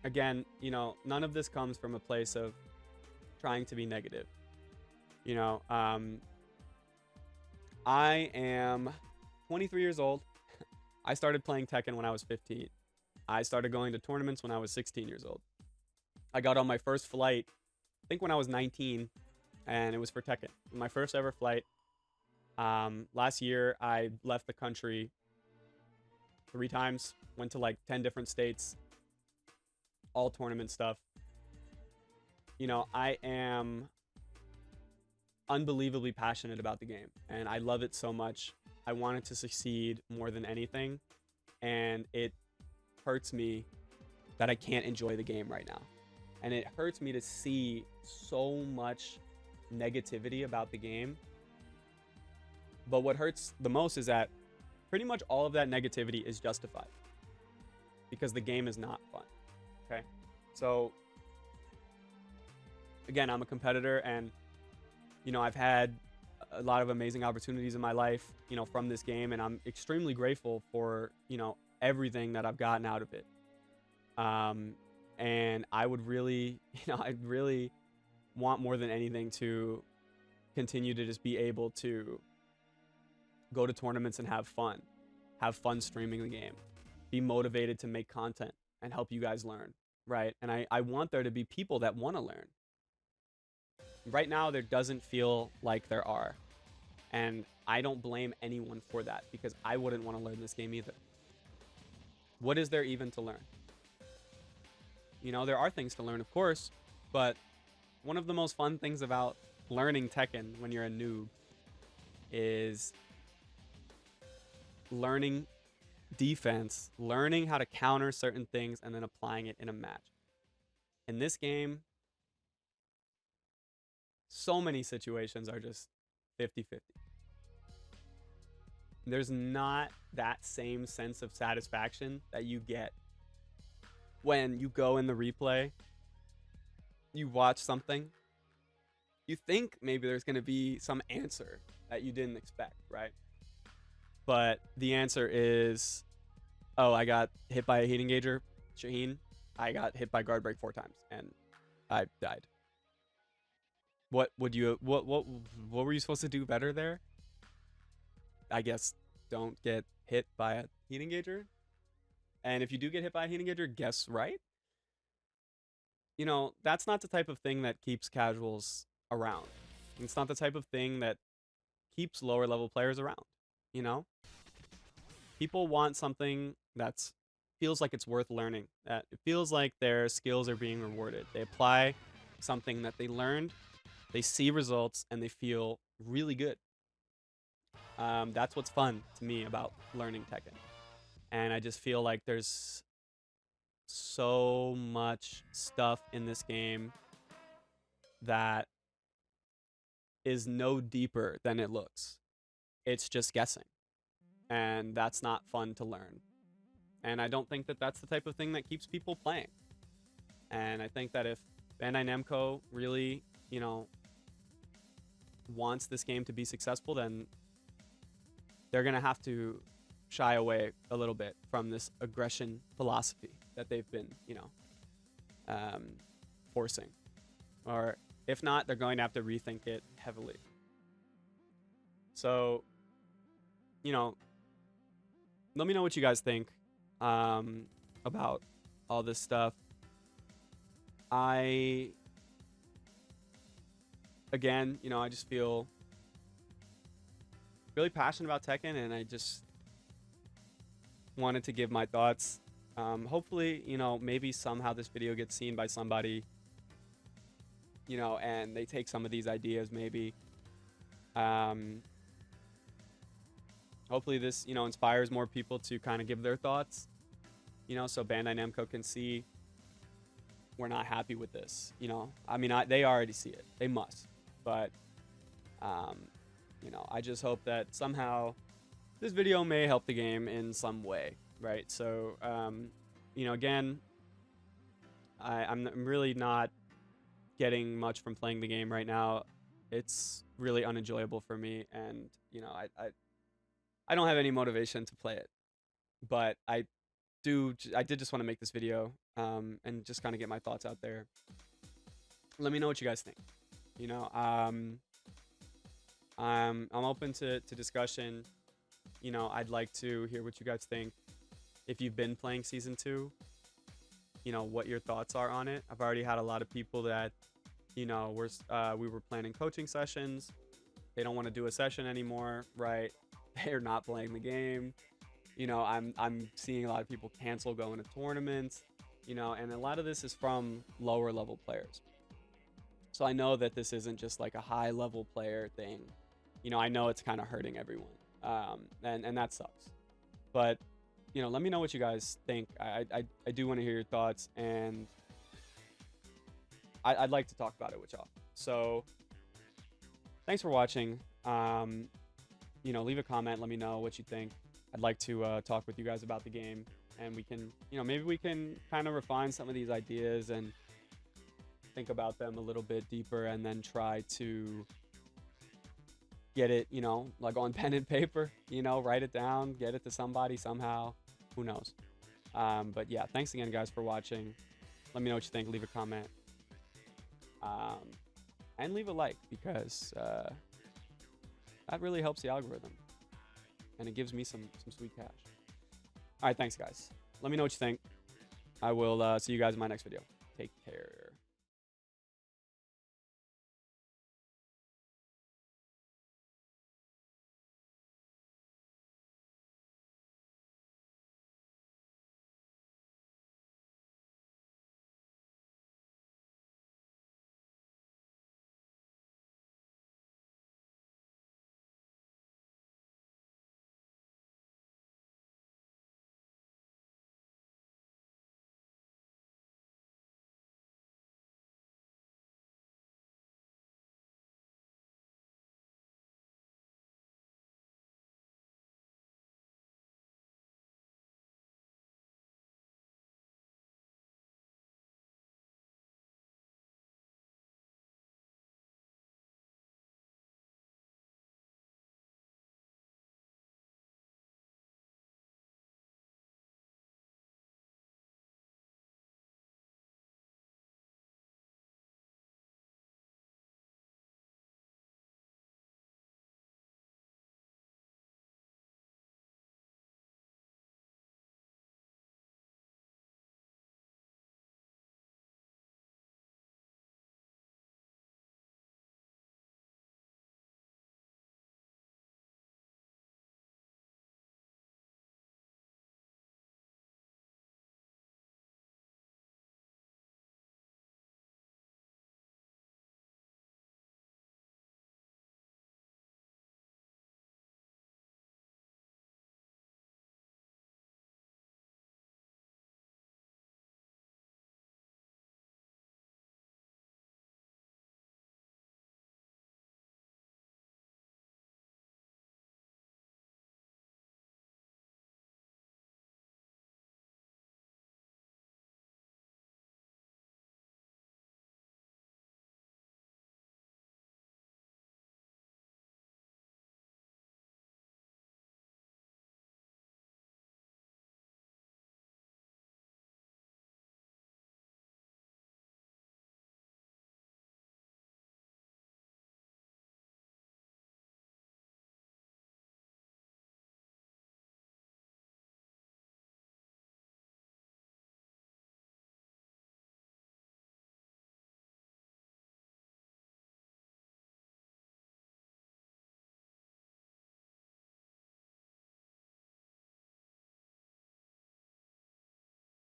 again, you know, none of this comes from a place of trying to be negative. You know, I am 23 years old. I started playing Tekken when I was 15. I started going to tournaments when I was 16 years old. I got on my first flight, I think when I was 19, and it was for Tekken. My first ever flight. Last year, I left the country 3 times, went to like 10 different states, all tournament stuff. You know, I am unbelievably passionate about the game, and I love it so much. I want it to succeed more than anything, and it hurts me that I can't enjoy the game right now. And it hurts me to see so much negativity about the game. But what hurts the most is that pretty much all of that negativity is justified because the game is not fun. Okay. So again, I'm a competitor, and, you know, I've had a lot of amazing opportunities in my life, you know, from this game, and I'm extremely grateful for, you know, everything that I've gotten out of it. And I would really, you know, I'd really want more than anything to continue to just be able to go to tournaments and have fun streaming the game, be motivated to make content and help you guys learn, right? And I want there to be people that want to learn. Right now, there doesn't feel like there are. And I don't blame anyone for that, because I wouldn't want to learn this game either. What is there even to learn? You know, there are things to learn, of course, but one of the most fun things about learning Tekken when you're a noob is learning defense, learning how to counter certain things, and then applying it in a match. In this game, so many situations are just 50-50. There's not that same sense of satisfaction that you get when you go in the replay, you watch something, you think maybe there's going to be some answer that you didn't expect, right? But the answer is, oh, I got hit by a heat engager, Shaheen. I got hit by guard break 4 times, and I died. What were you supposed to do better there? I guess don't get hit by a heat engager. And if you do get hit by a heat engager, guess right. You know, that's not the type of thing that keeps casuals around. It's not the type of thing that keeps lower level players around, you know? People want something that feels like it's worth learning, that it feels like their skills are being rewarded. They apply something that they learned, they see results, and they feel really good. That's what's fun to me about learning Tekken. And I just feel like there's so much stuff in this game that is no deeper than it looks. It's just guessing. And that's not fun to learn. And I don't think that that's the type of thing that keeps people playing. And I think that if Bandai Namco really, you know, wants this game to be successful, then they're going to have to shy away a little bit from this aggression philosophy that they've been, you know, forcing. Or if not, they're going to have to rethink it heavily. So, you know, let me know what you guys think about all this stuff. Again, you know, I just feel really passionate about Tekken, and I just wanted to give my thoughts. Hopefully, you know, maybe somehow this video gets seen by somebody, you know, and they take some of these ideas, maybe. Hopefully this, you know, inspires more people to kind of give their thoughts, you know, so Bandai Namco can see we're not happy with this, you know. I mean, they already see it. They must. But, you know, I just hope that somehow this video may help the game in some way, right? So, you know, again, I'm really not getting much from playing the game right now. It's really unenjoyable for me, and you know, I don't have any motivation to play it. But I did just want to make this video, and just kind of get my thoughts out there. Let me know what you guys think. You know, I'm open to discussion. You know, I'd like to hear what you guys think. If you've been playing season 2, you know, what your thoughts are on it. I've already had a lot of people that, you know, we were planning coaching sessions. They don't want to do a session anymore, right? They're not playing the game. You know, I'm seeing a lot of people cancel going to tournaments, you know, and a lot of this is from lower level players. So I know that this isn't just like a high level player thing. You know, I know it's kind of hurting everyone. And that sucks. But, you know, let me know what you guys think. I do want to hear your thoughts, and I'd like to talk about it with y'all. So thanks for watching. You know, leave a comment. Let me know what you think. I'd like to talk with you guys about the game, and we can, you know, maybe we can kind of refine some of these ideas and think about them a little bit deeper, and then try to get it, you know, like on pen and paper, you know, write it down, get it to somebody somehow. Who knows? But yeah, thanks again, guys, for watching. Let me know what you think. Leave a comment. And leave a like, because that really helps the algorithm. And it gives me some sweet cash. All right, thanks, guys. Let me know what you think. I will see you guys in my next video. Take care.